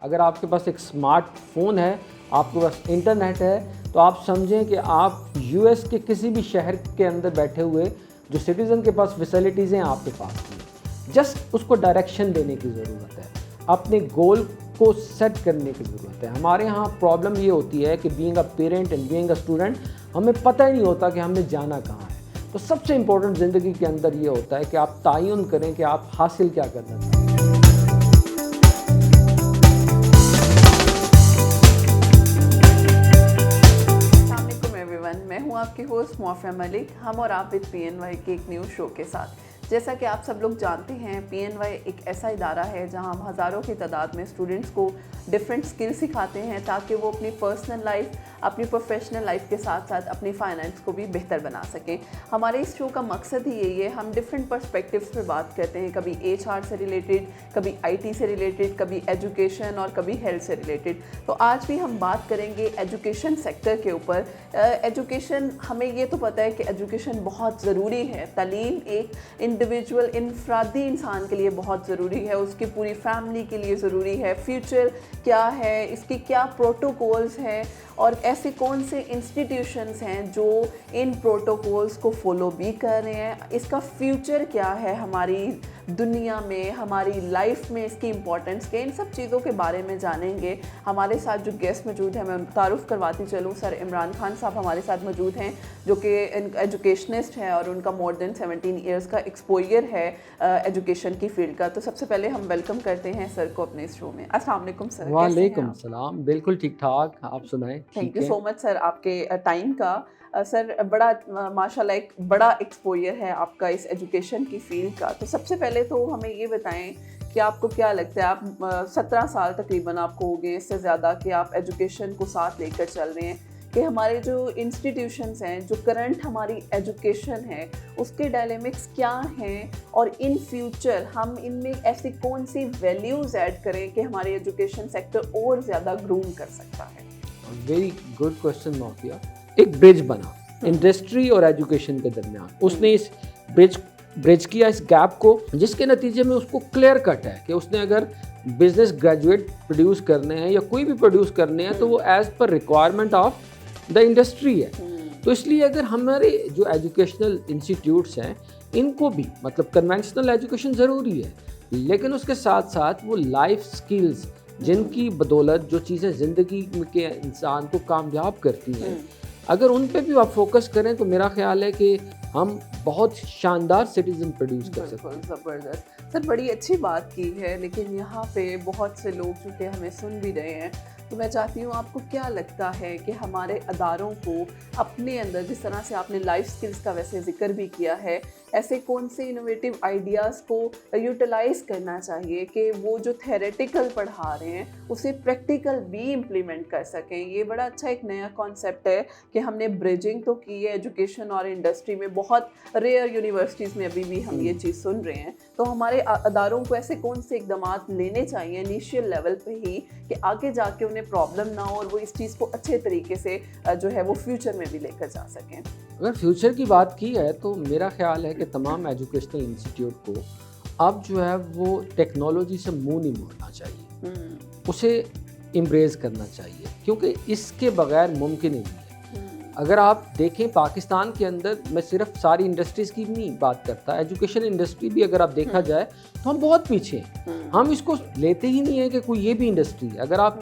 अगर आपके पास एक स्मार्टफोन है, आपके पास इंटरनेट है, तो आप समझें कि आप यूएस के किसी भी शहर के अंदर बैठे हुए जो सिटीज़न के पास फैसिलिटीज़ हैं आपके पास नहीं। जस्ट उसको डायरेक्शन देने की ज़रूरत है, अपने गोल को सेट करने की ज़रूरत है। हमारे यहाँ प्रॉब्लम ये होती है कि being a parent and being a student हमें पता ही नहीं होता कि हमने जाना कहाँ है। तो सबसे इम्पोर्टेंट ज़िंदगी के अंदर ये होता है कि आप तयन करें कि आप हासिल क्या करना चाहते हैं। मैं हूं आपकी होस्ट मोफिया मलिक। हम और आप विद PNY के एक न्यू शो के साथ। जैसा कि आप सब लोग जानते हैं, PNY एक ऐसा इदारा है जहां हम हज़ारों की तादाद में स्टूडेंट्स को डिफरेंट स्किल सिखाते हैं ताकि वो अपनी पर्सनल लाइफ, अपनी प्रोफेशनल लाइफ के साथ साथ अपनी फाइनेंस को भी बेहतर बना सकें। हमारे इस शो का मकसद ही यही है, हम डिफरेंट पर्सपेक्टिव्स पे बात करते हैं, कभी HR से रिलेटेड, कभी IT से रिलेटेड, कभी एजुकेशन और कभी हेल्थ से रिलेटेड। तो आज भी हम बात करेंगे एजुकेशन सेक्टर के ऊपर। एजुकेशन, हमें ये तो पता है कि एजुकेशन बहुत ज़रूरी है। तालीम एक इंडिविजुअल इनफरादी इंसान के लिए बहुत ज़रूरी है, उसकी पूरी फैमिली के लिए ज़रूरी है। फ्यूचर क्या है, इसकी क्या प्रोटोकॉल्स हैं और ऐसे कौन से इंस्टीट्यूशंस हैं जो इन प्रोटोकॉल्स को फॉलो भी कर रहे हैं। इसका फ्यूचर क्या है हमारी दुनिया में, हमारी लाइफ में, इसकी इम्पोर्टेंस के, इन सब चीज़ों के बारे में जानेंगे। हमारे साथ जो गेस्ट मौजूद हैं, मैं तारुफ करवाती चलूँ। सर इमरान खान साहब हमारे साथ मौजूद हैं जो कि एजुकेशनिस्ट हैं और उनका मोर देन 17 ईयर्स का एक्सपोजर है एजुकेशन की फील्ड का। तो सबसे पहले हम वेलकम करते हैं सर को अपने इस शो में। अस्सलाम वालेकुम सर। वालेकुम सलाम। बिल्कुल ठीक ठाक, आप सुनाएं। Thank you so much sir आपके टाइम का। सर बड़ा माशाल्लाह एक बड़ा एक्सपोजर है आपका इस एजुकेशन की फील्ड का। तो सबसे पहले तो हमें ये बताएं कि आपको क्या लगता है, आप 17 साल तकरीबन आपको हो गए, इससे ज़्यादा, कि आप एजुकेशन को साथ लेकर चल रहे हैं, कि हमारे जो इंस्टीट्यूशंस हैं, जो करंट हमारी एजुकेशन है, उसके डायलेमिक्स क्या हैं और इन फ्यूचर हम इनमें ऐसी कौन सी वैल्यूज़ ऐड करें कि हमारी एजुकेशन सेक्टर और ज़्यादा ग्रूम कर सकता है। Very good question Mofiya. एक ब्रिज बना इंडस्ट्री और एजुकेशन के दरमियान, उसने इस ब्रिज किया इस गैप को, जिसके नतीजे में उसको क्लियर कट है कि उसने अगर बिजनेस ग्रेजुएट प्रोड्यूस करने हैं या कोई भी प्रोड्यूस करने हैं तो वो as per requirement of the industry है। तो इसलिए अगर हमारे जो एजुकेशनल इंस्टीट्यूट्स हैं इनको भी, मतलब कन्वेंशनल एजुकेशन ज़रूरी है, लेकिन उसके साथ साथ वो लाइफ स्किल्स जिनकी बदौलत जो चीज़ें ज़िंदगी के इंसान को कामयाब करती हैं, अगर उन पे भी आप फोकस करें तो मेरा ख्याल है कि हम बहुत शानदार सिटीजन प्रोड्यूस कर सकते हैं। ज़बरदस्त सर, बड़ी अच्छी बात की है। लेकिन यहाँ पे बहुत से लोग जो कि हमें सुन भी रहे हैं, तो मैं चाहती हूँ, आपको क्या लगता है कि हमारे अदारों को अपने अंदर, जिस तरह से आपने लाइफ स्किल्स का वैसे जिक्र भी किया है, ऐसे कौन से इनोवेटिव आइडियाज़ को यूटिलाइज़ करना चाहिए कि वो जो थेरेटिकल पढ़ा रहे हैं उसे प्रैक्टिकल भी इम्प्लीमेंट कर सकें। ये बड़ा अच्छा एक नया कॉन्सेप्ट है कि हमने ब्रिजिंग तो की है एजुकेशन और इंडस्ट्री में। बहुत रेयर यूनिवर्सिटीज़ में अभी भी हम ये चीज़ सुन रहे हैं। तो हमारे अदारों को ऐसे कौन से इकदाम लेने चाहिए इनिशियल लेवल पे ही कि आगे जाके उन्हें प्रॉब्लम ना हो और वो इस चीज़ को अच्छे तरीके से जो है वो फ्यूचर में भी लेकर जा सकें। अगर फ्यूचर की बात की है तो मेरा ख्याल है कि तमाम एजुकेशनल इंस्टीट्यूट को अब जो है वो टेक्नोलॉजी से मुंह नहीं मोड़ना चाहिए, उसे एम्ब्रेस करना चाहिए, क्योंकि इसके बगैर मुमकिन ही नहीं है। अगर आप देखें पाकिस्तान के अंदर, मैं सिर्फ सारी इंडस्ट्रीज़ की नहीं बात करता, एजुकेशन इंडस्ट्री भी अगर आप देखा जाए तो हम बहुत पीछे हैं। हम इसको लेते ही नहीं है कि कोई ये भी इंडस्ट्री है। अगर आप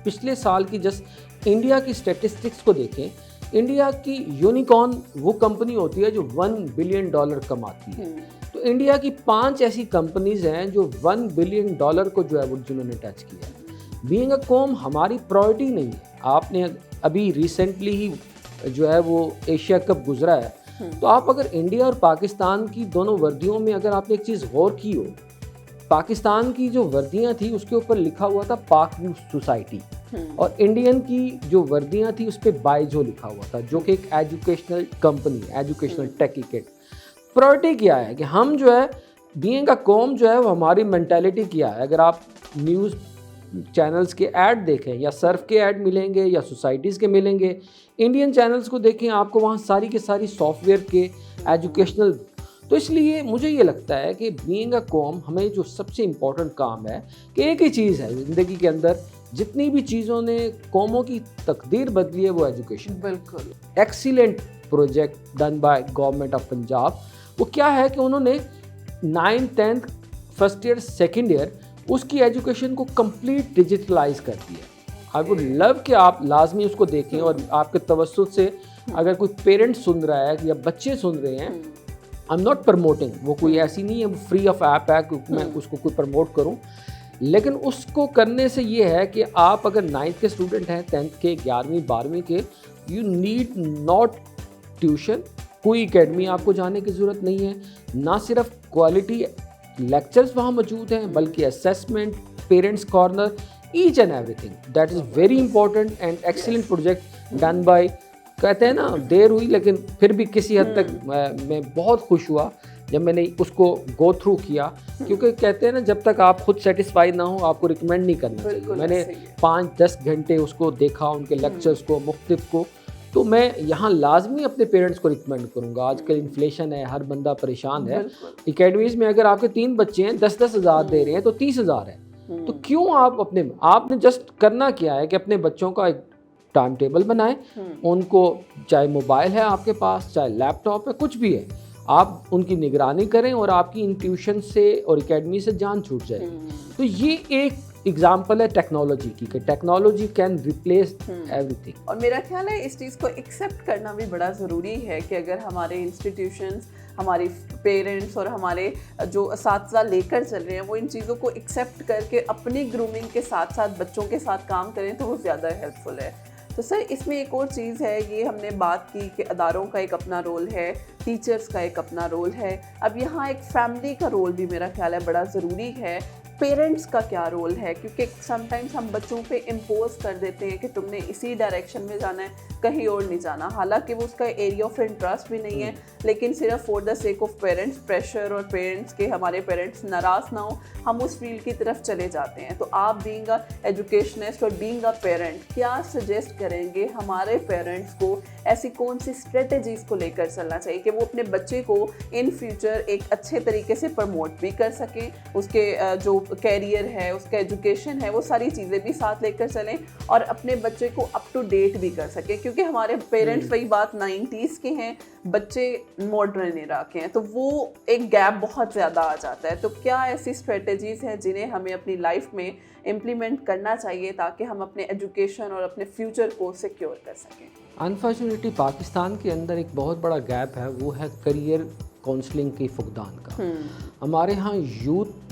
पिछले साल की जस्ट इंडिया की स्टेटिस्टिक्स को देखें, इंडिया की यूनिकॉर्न वो कंपनी होती है जो $1 बिलियन कमाती है। तो इंडिया की 5 ऐसी कंपनीज हैं जो $1 बिलियन को जो है वो जिन्होंने टच किया है। बीइंग अ कॉम हमारी प्रायोरिटी नहीं है। आपने अभी रिसेंटली ही जो है वो एशिया कप गुजरा है, तो आप अगर इंडिया और पाकिस्तान की दोनों वर्दियों में अगर आपने एक चीज़ गौर की हो, पाकिस्तान की जो वर्दियाँ थी उसके ऊपर लिखा हुआ था पाक व्यू सोसाइटी, और इंडियन की जो वर्दियाँ थी उस पर बाइजो लिखा हुआ था, जो कि एक एजुकेशनल कंपनी, एजुकेशनल टेकी किट। प्रायोरिटी क्या है कि हम जो है बीइंग अ कौम जो है वो हमारी मेंटालिटी क्या है। अगर आप न्यूज़ चैनल्स के ऐड देखें या सर्फ के ऐड मिलेंगे या सोसाइटीज़ के मिलेंगे, इंडियन चैनल्स को देखें, आपको वहाँ सारी के सारी सॉफ्टवेयर के एजुकेशनल तो इसलिए मुझे ये लगता है कि बीइंग अ कॉम हमें जो सबसे इम्पोर्टेंट काम है कि एक ही चीज़ है ज़िंदगी के अंदर, जितनी भी चीज़ों ने कौमों की तकदीर बदली है वो एजुकेशन। बिल्कुल। Excellent project done by government of Punjab, वो क्या है कि उन्होंने 9th 10th first year second year उसकी एजुकेशन को कंप्लीट डिजिटलाइज कर दिया। आई वुड लव कि आप लाजमी उसको देखें, और आपके तवज्जुह से अगर कोई पेरेंट्स सुन रहा है या बच्चे सुन रहे हैं, आई एम नॉट प्रमोटिंग, वो कोई ऐसी नहीं है फ्री ऑफ ऐप है कि मैं उसको कोई प्रमोट करूं, लेकिन उसको करने से ये है कि आप अगर 9th के स्टूडेंट हैं, 10th के, 11वीं 12वीं के, यू नीड नॉट ट्यूशन, कोई एकेडमी आपको जाने की ज़रूरत नहीं है। ना सिर्फ क्वालिटी लेक्चर्स वहाँ मौजूद हैं, बल्कि assessment, parents corner, each and everything that is very important and excellent project done by, कहते हैं ना देर हुई लेकिन फिर भी किसी हद तक मैं बहुत खुश हुआ जब मैंने उसको गो थ्रू किया, क्योंकि कहते हैं ना जब तक आप खुद सेटिस्फाई ना हो आपको रिकमेंड नहीं करना चाहिए। मैंने 5-10 घंटे उसको देखा, उनके लेक्चर्स को, मुख्तलिफ को, तो मैं यहाँ लाजमी अपने पेरेंट्स को रिकमेंड करूँगा। आजकल इन्फ्लेशन है, हर बंदा परेशान है, एकेडमीज में अगर आपके 3 बच्चे हैं 10-10 हज़ार दे रहे हैं तो 30,000 है, तो क्यों आपने जस्ट करना क्या है कि अपने बच्चों का एक टाइम टेबल बनाएं, उनको, चाहे मोबाइल है आपके पास, चाहे लैपटॉप है, कुछ भी है, आप उनकी निगरानी करें और आपकी इन ट्यूशन से और एकेडमी से जान छूट जाए। तो ये एक एग्जाम्पल है टेक्नोलॉजी की, कि टेक्नोलॉजी कैन रिप्लेस एवरीथिंग। और मेरा ख्याल है इस चीज़ को एक्सेप्ट करना भी बड़ा ज़रूरी है कि अगर हमारे इंस्टीट्यूशंस, हमारी पेरेंट्स और हमारे जो असातिज़ा लेकर चल रहे हैं वो इन चीज़ों को एक्सेप्ट करके अपनी ग्रूमिंग के साथ साथ बच्चों के साथ काम करें तो वो ज़्यादा हेल्पफुल है। तो सर इसमें एक और चीज़ है, ये हमने बात की कि अदारों का एक अपना रोल है, टीचर्स का एक अपना रोल है, अब यहाँ एक फैमिली का रोल भी मेरा ख्याल है बड़ा ज़रूरी है। पेरेंट्स का क्या रोल है, क्योंकि समटाइम्स हम बच्चों पे इम्पोज कर देते हैं कि तुमने इसी डायरेक्शन में जाना है, कहीं और नहीं जाना, हालांकि वो उसका एरिया ऑफ इंटरेस्ट भी नहीं है, लेकिन सिर्फ for the sake of parents pressure और पेरेंट्स के हमारे पेरेंट्स नाराज़ ना हो, हम उस फील्ड की तरफ चले जाते हैं। तो आप बीइंग अ एजुकेशनिस्ट और बीइंग अ पेरेंट क्या सजेस्ट करेंगे हमारे पेरेंट्स को, ऐसी कौन सी स्ट्रेटजीज़ को लेकर चलना चाहिए कि वो अपने बच्चे को इन फ्यूचर एक अच्छे तरीके से प्रमोट भी कर सकें, उसके जो कैरियर है, उसका एजुकेशन है, वो सारी चीज़ें भी साथ लेकर चलें और अपने बच्चे को अप टू डेट भी कर सकें, क्योंकि हमारे पेरेंट्स वही बात 90s के हैं, बच्चे मॉडर्न एरा के हैं, तो वो एक गैप बहुत ज़्यादा आ जाता है। तो क्या ऐसी स्ट्रेटजीज़ हैं जिन्हें हमें अपनी लाइफ में इम्प्लीमेंट करना चाहिए ताकि हम अपने एजुकेशन और अपने फ्यूचर को सिक्योर कर सकें? अनफॉर्चुनेटली पाकिस्तान के अंदर एक बहुत बड़ा गैप है, वो है करियर काउंसलिंग की फुकदान का। हमारे यहाँ यूथ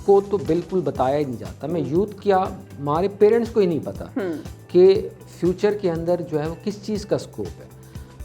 को तो बिल्कुल बताया ही नहीं जाता। मैं यूथ क्या, हमारे पेरेंट्स को ही नहीं पता कि फ्यूचर के अंदर जो है वो किस चीज़ का स्कोप है।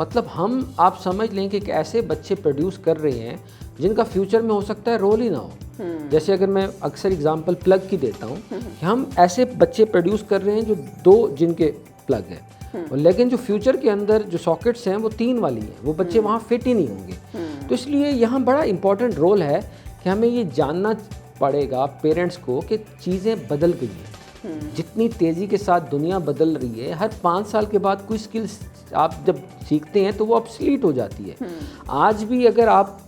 मतलब हम, आप समझ लें कि एक ऐसे बच्चे प्रोड्यूस कर रहे हैं जिनका फ्यूचर में हो सकता है रोल ही ना हो। जैसे अगर मैं अक्सर एग्जांपल प्लग की देता हूँ कि हम ऐसे बच्चे प्रोड्यूस कर रहे हैं जो 2 जिनके प्लग हैं, लेकिन जो फ्यूचर के अंदर जो सॉकेट्स हैं वो 3 वाली हैं, वो बच्चे वहाँ फिट ही नहीं होंगे। तो इसलिए यहाँ बड़ा इंपॉर्टेंट रोल है कि हमें ये जानना पड़ेगा पेरेंट्स को कि चीज़ें बदल गई हैं, जितनी तेज़ी के साथ दुनिया बदल रही है, हर 5 साल के बाद कोई स्किल्स आप जब सीखते हैं तो वो ऑब्सलीट हो जाती है। आज भी अगर आप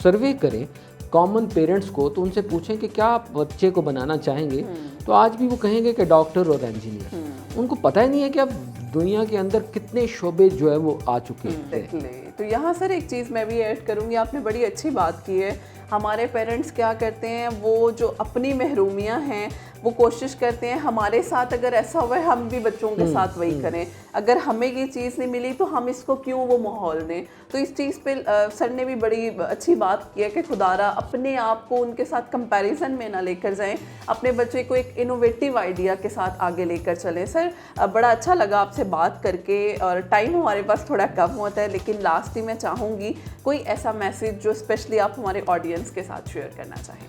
सर्वे करें कॉमन पेरेंट्स को तो उनसे पूछें कि क्या आप बच्चे को बनाना चाहेंगे, तो आज भी वो कहेंगे कि डॉक्टर और इंजीनियर। उनको पता ही नहीं है कि अब दुनिया के अंदर कितने शोबे जो है वो आ चुके हैं। तो यहाँ सर एक चीज़ मैं भी ऐड करूँगी, आपने बड़ी अच्छी बात की है। हमारे पेरेंट्स क्या करते हैं, वो जो अपनी महरूमियाँ हैं वो कोशिश करते हैं हमारे साथ अगर ऐसा हुआ है हम भी बच्चों के साथ वही करें, अगर हमें ये चीज़ नहीं मिली तो हम इसको क्यों वो माहौल दें। तो इस चीज़ पे सर ने भी बड़ी अच्छी बात की है कि खुदारा अपने आप को उनके साथ कंपैरिजन में ना लेकर जाएं, अपने बच्चे को एक इनोवेटिव आइडिया के साथ आगे लेकर चलें। सर बड़ा अच्छा लगा आपसे बात करके, और टाइम हमारे पास थोड़ा कम होता है, लेकिन लास्ट ही मैं चाहूँगी कोई ऐसा मैसेज जो स्पेशली आप हमारे ऑडियंस के साथ शेयर करना चाहें।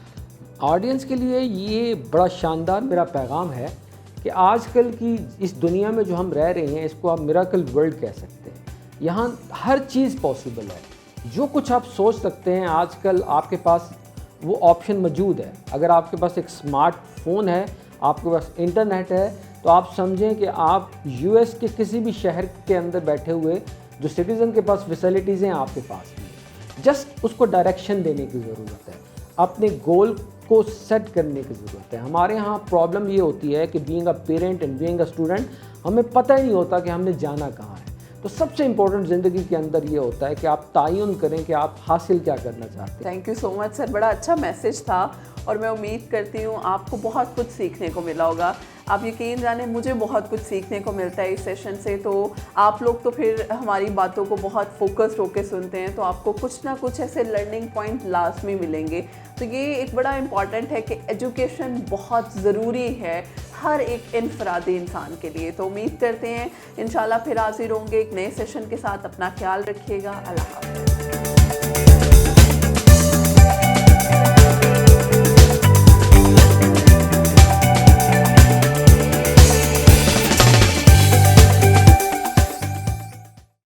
ऑडियंस के लिए ये बड़ा शानदार मेरा पैगाम है कि आजकल की इस दुनिया में जो हम रह रहे हैं इसको आप मिरेकल वर्ल्ड कह सकते हैं। यहाँ हर चीज़ पॉसिबल है, जो कुछ आप सोच सकते हैं आजकल आपके पास वो ऑप्शन मौजूद है। अगर आपके पास एक स्मार्टफोन है, आपके पास इंटरनेट है, तो आप समझें कि आप यूएस के किसी भी शहर के अंदर बैठे हुए जो सिटीज़न के पास फैसिलिटीज़ हैं आपके पास भी। जस्ट उसको डायरेक्शन देने की ज़रूरत है, अपने गोल को सेट करने की ज़रूरत है। हमारे यहाँ प्रॉब्लम ये होती है कि being a parent and being a student हमें पता ही नहीं होता कि हमने जाना कहाँ है। तो सबसे इम्पोर्टेंट ज़िंदगी के अंदर ये होता है कि आप तयन करें कि आप हासिल क्या करना चाहते हैं। Thank you so much sir, बड़ा अच्छा मैसेज था और मैं उम्मीद करती हूँ आपको बहुत कुछ सीखने को मिला होगा। आप यकीन जाने मुझे बहुत कुछ सीखने को मिलता है इस सेशन से। तो आप लोग तो फिर हमारी बातों को बहुत फोकस्ड होकर सुनते हैं, तो आपको कुछ ना कुछ ऐसे लर्निंग पॉइंट लास्ट में मिलेंगे। तो ये एक बड़ा इम्पॉर्टेंट है कि एजुकेशन बहुत ज़रूरी है हर एक इनफरादी इंसान के लिए। तो उम्मीद करते हैं इंशाल्लाह फिर हाजिर होंगे एक नए सेशन के साथ। अपना ख्याल रखिएगा। अल्लाह हाफ़िज़।